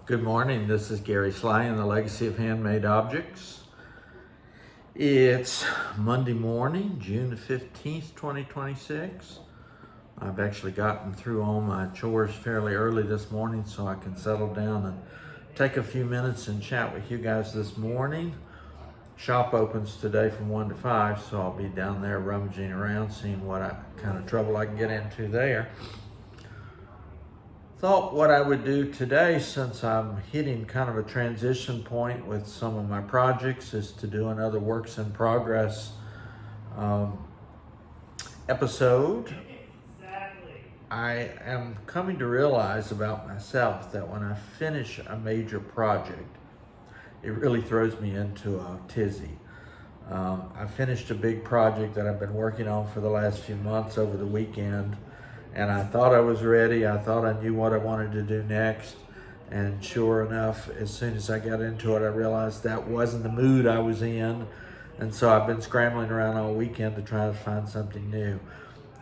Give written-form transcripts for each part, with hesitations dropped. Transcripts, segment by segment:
Good morning, this is Gary Sly and the Legacy of Handmade Objects. It's Monday morning, June 15th, 2026. I've actually gotten through all my chores fairly early this morning so I can settle down and take a few minutes and chat with you guys this morning. Shop opens today from 1 to 5, so I'll be down there rummaging around, seeing what kind of trouble I can get into there. Thought what I would do today, since I'm hitting kind of a transition point with some of my projects, is to do another works in progress episode. I am coming to realize about myself that when I finish a major project, it really throws me into a tizzy. I finished a big project that I've been working on for the last few months over the weekend, and I thought I was ready. I thought I knew what I wanted to do next. And sure enough, as soon as I got into it, I realized that wasn't the mood I was in. And so I've been scrambling around all weekend to try to find something new.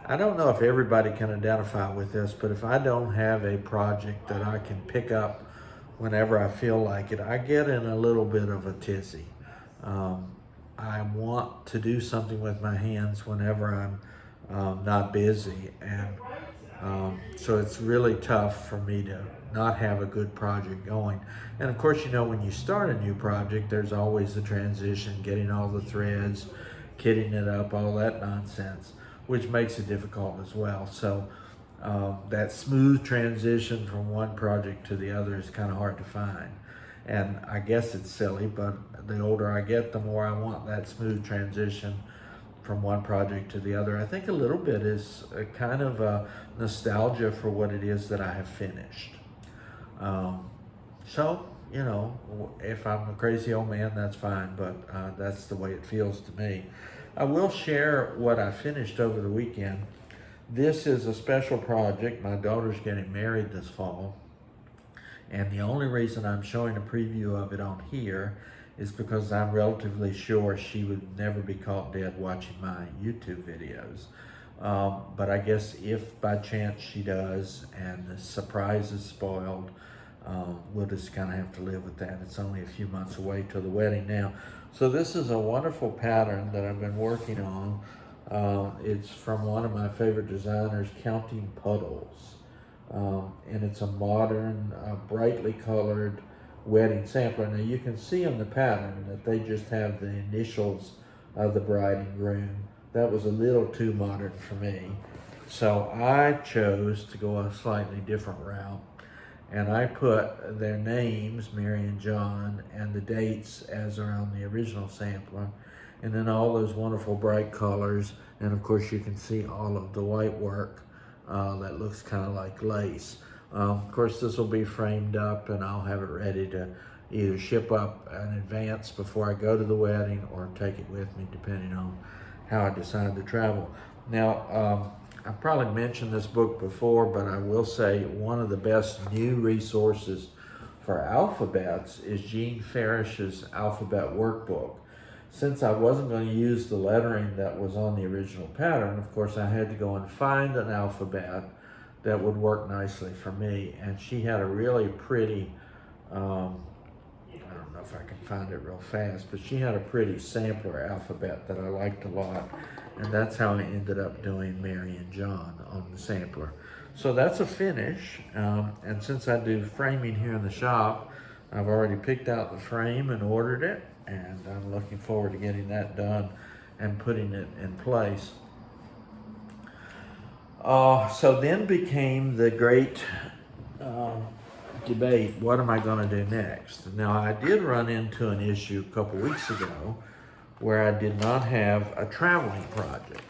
I don't know if everybody can identify with this, but if I don't have a project that I can pick up whenever I feel like it, I get in a little bit of a tizzy. I want to do something with my hands whenever I'm not busy, and so it's really tough for me to not have a good project going. And of course, you know, when you start a new project, there's always the transition, getting all the threads, kitting it up, all that nonsense, which makes it difficult as well. So that smooth transition from one project to the other is kind of hard to find. And I guess it's silly, but the older I get, the more I want that smooth transition from one project to the other. I think a little bit is a kind of a nostalgia for what it is that I have finished. So, you know, if I'm a crazy old man, that's fine, but that's the way it feels to me. I will share what I finished over the weekend. This is a special project. My daughter's getting married this fall, and the only reason I'm showing a preview of it on here is because I'm relatively sure she would never be caught dead watching my YouTube videos. But I guess if by chance she does and the surprise is spoiled, we'll just kind of have to live with that. It's only a few months away till the wedding now. So this is a wonderful pattern that I've been working on. It's from one of my favorite designers, Counting Puddles. And it's a modern, brightly colored wedding sampler. Now you can see on the pattern that they just have the initials of the bride and groom. That was a little too modern for me. So I chose to go a slightly different route, and I put their names, Mary and John, and the dates as are on the original sampler, and then all those wonderful bright colors, and of course you can see all of the white work that looks kind of like lace. Of course, this will be framed up, and I'll have it ready to either ship up in advance before I go to the wedding or take it with me, depending on how I decide to travel. Now, I've probably mentioned this book before, but I will say one of the best new resources for alphabets is Gene Farish's Alphabet Workbook. Since I wasn't going to use the lettering that was on the original pattern, of course, I had to go and find an alphabet that would work nicely for me. And she had a really pretty, I don't know if I can find it real fast, but she had a pretty sampler alphabet that I liked a lot. And that's how I ended up doing Mary and John on the sampler. So that's a finish. And since I do framing here in the shop, I've already picked out the frame and ordered it. And I'm looking forward to getting that done and putting it in place. So then became the great debate, what am I going to do next? Now, I did run into an issue a couple weeks ago where I did not have a traveling project.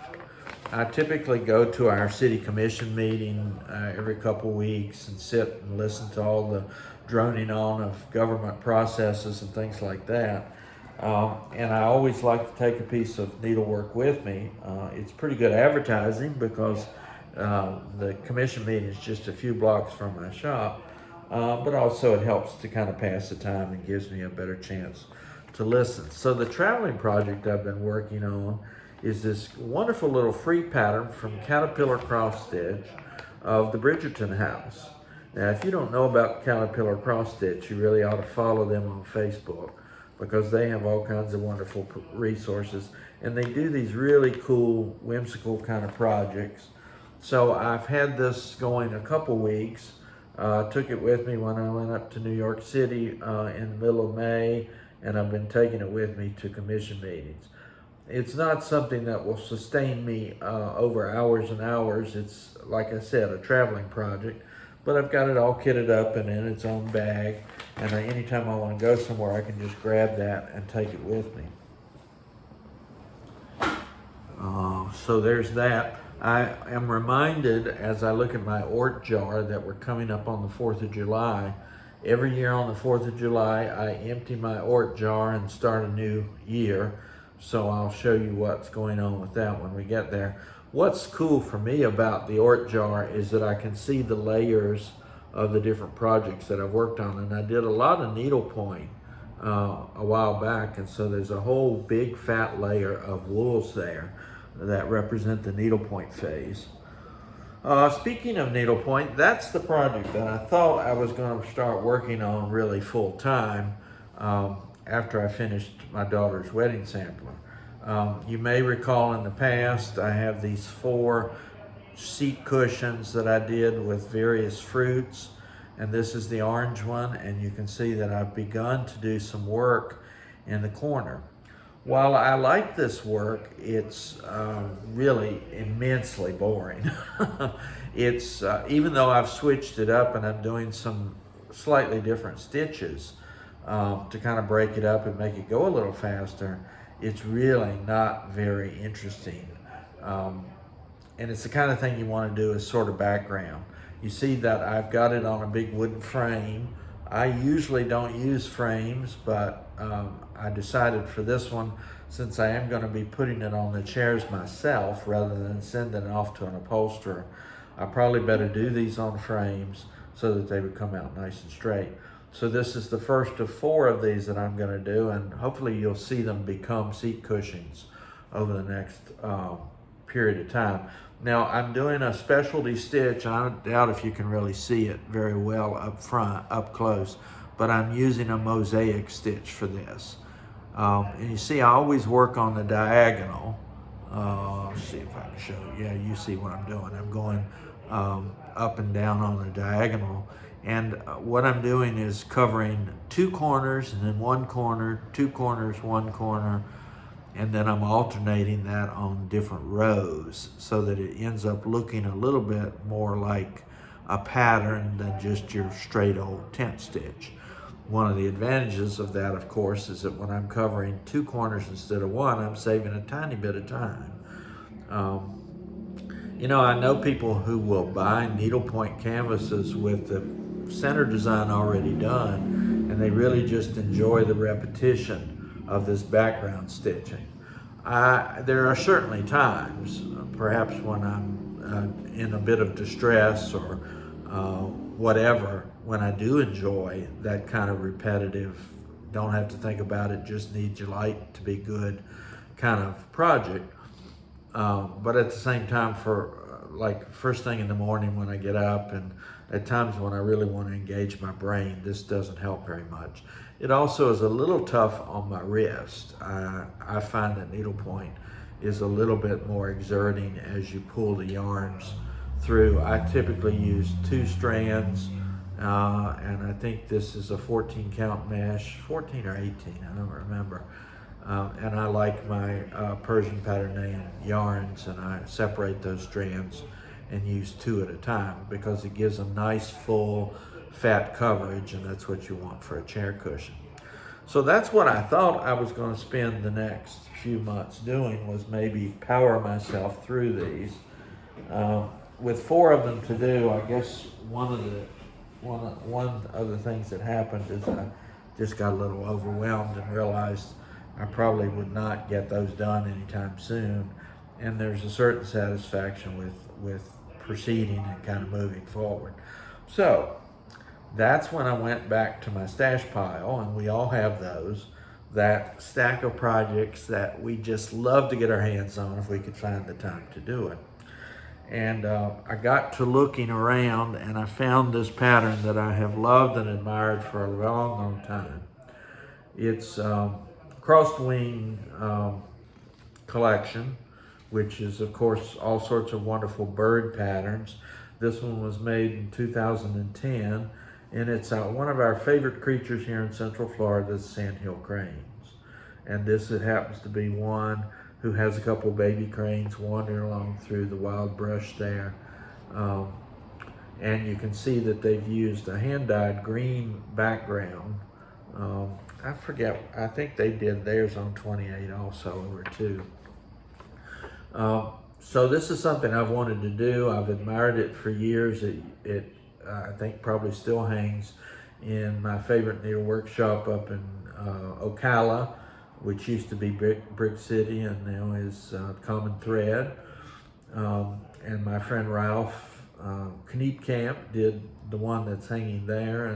I typically go to our city commission meeting every couple weeks and sit and listen to all the droning on of government processes and things like that. And I always like to take a piece of needlework with me. It's pretty good advertising because the commission meeting is just a few blocks from my shop, but also it helps to kind of pass the time and gives me a better chance to listen. So the traveling project I've been working on is this wonderful little free pattern from Caterpillar Cross Stitch of the Bridgerton house. Now, if you don't know about Caterpillar Cross Stitch, you really ought to follow them on Facebook, because they have all kinds of wonderful resources, and they do these really cool, whimsical kind of projects. So I've had this going a couple weeks. Took it with me when I went up to New York City in the middle of May, and I've been taking it with me to commission meetings. It's not something that will sustain me over hours and hours. It's, like I said, a traveling project, but I've got it all kitted up and in its own bag, and anytime I want to go somewhere, I can just grab that and take it with me. So there's that. I am reminded as I look at my Ort jar that we're coming up on the 4th of July. Every year on the 4th of July, I empty my Ort jar and start a new year. So I'll show you what's going on with that when we get there. What's cool for me about the Ort jar is that I can see the layers of the different projects that I've worked on. And I did a lot of needlepoint a while back, and so there's a whole big fat layer of wools there that represent the needlepoint phase. Speaking of needlepoint, that's the project that I thought I was going to start working on really full time after I finished my daughter's wedding sampler. You may recall in the past I have these 4 seat cushions that I did with various fruits, and this is the orange one, and you can see that I've begun to do some work in the corner. While I like this work, it's really immensely boring. It's even though I've switched it up and I'm doing some slightly different stitches to kind of break it up and make it go a little faster, it's really not very interesting. And it's the kind of thing you want to do as sort of background. You see that I've got it on a big wooden frame. I usually don't use frames, but I decided for this one, since I am going to be putting it on the chairs myself rather than sending it off to an upholsterer, I probably better do these on frames so that they would come out nice and straight. So this is the first of 4 of these that I'm going to do, and hopefully you'll see them become seat cushions over the next period of time. Now I'm doing a specialty stitch. I doubt if you can really see it very well up front, up close, but I'm using a mosaic stitch for this. And you see I always work on the diagonal. Let's see if I can show you. Yeah, you see what I'm doing. I'm going up and down on the diagonal. And what I'm doing is covering 2 corners and then 1 corner, 2 corners, 1 corner, and then I'm alternating that on different rows so that it ends up looking a little bit more like a pattern than just your straight old tent stitch. One of the advantages of that, of course, is that when I'm covering 2 corners instead of 1, I'm saving a tiny bit of time. You know, I know people who will buy needlepoint canvases with the center design already done, and they really just enjoy the repetition of this background stitching. There are certainly times, perhaps when I'm in a bit of distress or whatever, when I do enjoy that kind of repetitive, don't have to think about it, just need your light to be good kind of project. But at the same time, for like first thing in the morning when I get up, and at times when I really want to engage my brain, this doesn't help very much. It also is a little tough on my wrist. I find that needlepoint is a little bit more exerting as you pull the yarns through. I typically use 2 strands, and I think this is a 14 count mesh, 14 or 18, I don't remember. And I like my Persian pattern yarns, and I separate those strands and use 2 at a time because it gives them nice full fat coverage, and that's what you want for a chair cushion. So that's what I thought I was going to spend the next few months doing, was maybe power myself through these. With 4 of them to do, I guess one of the things that happened is I just got a little overwhelmed and realized I probably would not get those done anytime soon. And there's a certain satisfaction with proceeding and kind of moving forward. So that's when I went back to my stash pile, and we all have those, that stack of projects that we just love to get our hands on if we could find the time to do it. And I got to looking around and I found this pattern that I have loved and admired for a long, long time. It's crossed wing collection, which is of course all sorts of wonderful bird patterns. This one was made in 2010, and it's one of our favorite creatures here in Central Florida, the sandhill cranes. And this, it happens to be one who has a couple baby cranes wandering along through the wild brush there. And you can see that they've used a hand-dyed green background. I forget, I think they did theirs on 28 also over two. So this is something I've wanted to do. I've admired it for years. It I think probably still hangs in my favorite needle workshop up in Ocala, which used to be Brick City and now is Common Thread. And my friend Ralph Kneepkamp did the one that's hanging there,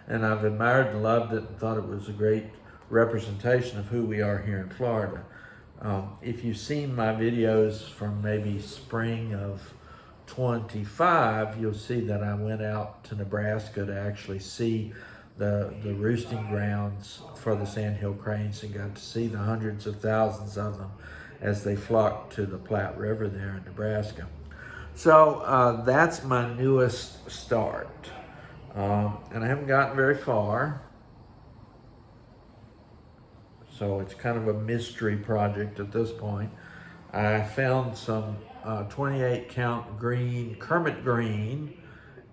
and I've admired and loved it and thought it was a great representation of who we are here in Florida. If you've seen my videos from maybe spring of 25, you'll see that I went out to Nebraska to actually see the roosting grounds for the sandhill cranes and got to see the hundreds of thousands of them as they flocked to the Platte River there in Nebraska. So that's my newest start. And I haven't gotten very far. So it's kind of a mystery project at this point. I found some 28 count green, Kermit green,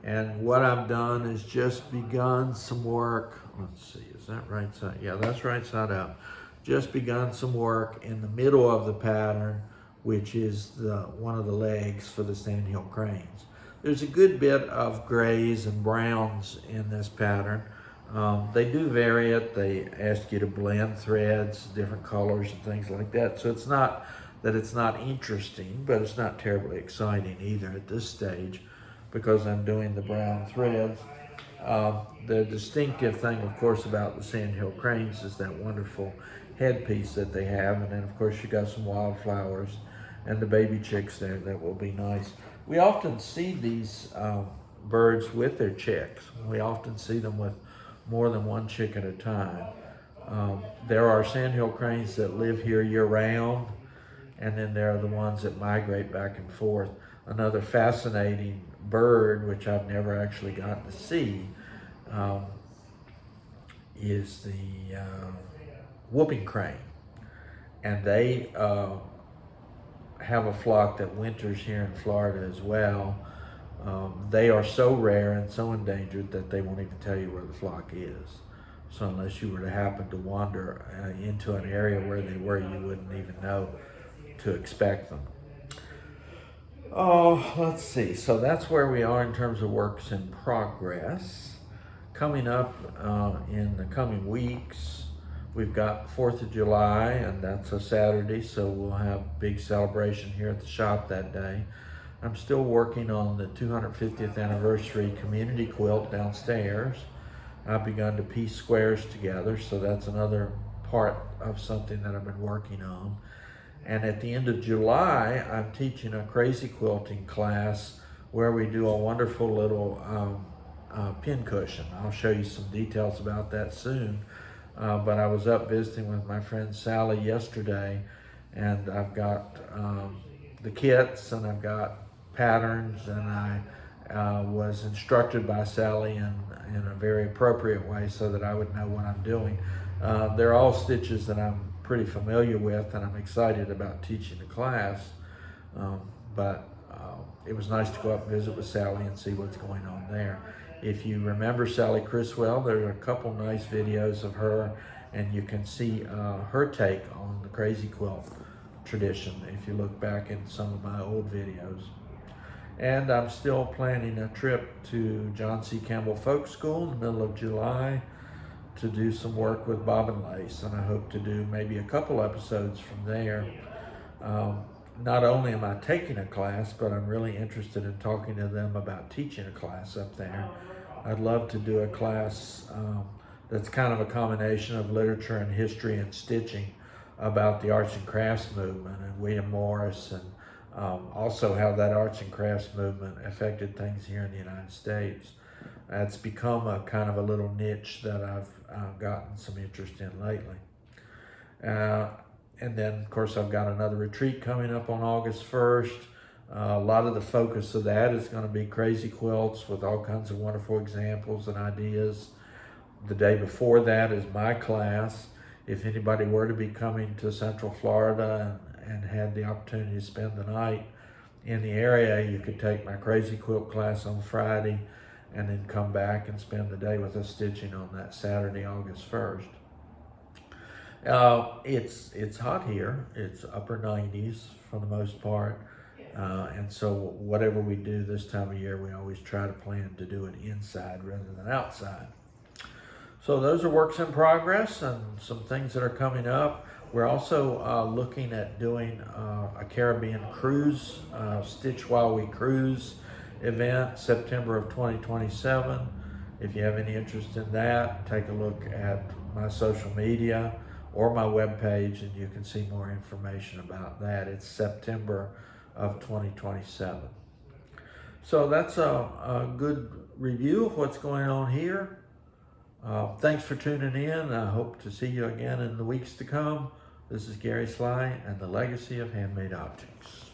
and what I've done is just begun some work. Let's see, is that right side? Yeah, that's right side up. Just begun some work in the middle of the pattern, which is one of the legs for the sandhill cranes. There's a good bit of grays and browns in this pattern. They do vary it. They ask you to blend threads, different colors and things like that. So it's not that it's not interesting, but it's not terribly exciting either at this stage because I'm doing the brown threads. The distinctive thing, of course, about the sandhill cranes is that wonderful headpiece that they have. And then, of course, you got some wildflowers and the baby chicks there that will be nice. We often see these birds with their chicks. We often see them with more than one chick at a time. There are sandhill cranes that live here year-round, and then there are the ones that migrate back and forth. Another fascinating bird, which I've never actually gotten to see, is the whooping crane. And they have a flock that winters here in Florida as well. They are so rare and so endangered that they won't even tell you where the flock is. So unless you were to happen to wander into an area where they were, you wouldn't even know to expect them. Oh, let's see. So that's where we are in terms of works in progress. Coming up in the coming weeks, we've got 4th of July, and that's a Saturday, so we'll have a big celebration here at the shop that day. I'm still working on the 250th anniversary community quilt downstairs. I've begun to piece squares together, so that's another part of something that I've been working on. And at the end of July, I'm teaching a crazy quilting class where we do a wonderful little pin cushion. I'll show you some details about that soon. But I was up visiting with my friend Sally yesterday, and I've got the kits and I've got patterns, and I was instructed by Sally in a very appropriate way so that I would know what I'm doing. They're all stitches that I'm pretty familiar with, and I'm excited about teaching the class. But it was nice to go up and visit with Sally and see what's going on there. If you remember Sally Criswell, there are a couple nice videos of her, and you can see her take on the crazy quilt tradition if you look back in some of my old videos. And I'm still planning a trip to John C. Campbell Folk School in the middle of July to do some work with bobbin lace, and I hope to do maybe a couple episodes from there. Not only am I taking a class, but I'm really interested in talking to them about teaching a class up there. I'd love to do a class that's kind of a combination of literature and history and stitching about the arts and crafts movement and William Morris and Also how that arts and crafts movement affected things here in the United States. It's become a kind of a little niche that I've gotten some interest in lately. And then, of course, I've got another retreat coming up on August 1st. A lot of the focus of that is going to be crazy quilts with all kinds of wonderful examples and ideas. The day before that is my class. If anybody were to be coming to Central Florida and had the opportunity to spend the night in the area, you could take my crazy quilt class on Friday and then come back and spend the day with us stitching on that Saturday, August 1st. It's hot here. It's upper 90s for the most part. And so whatever we do this time of year, we always try to plan to do it inside rather than outside. So those are works in progress and some things that are coming up. We're also looking at doing a Caribbean cruise, Stitch While We Cruise event, September of 2027. If you have any interest in that, take a look at my social media or my webpage and you can see more information about that. It's September of 2027. So that's a good review of what's going on here. Thanks for tuning in. I hope to see you again in the weeks to come. This is Gary Sly and the Legacy of Handmade Objects.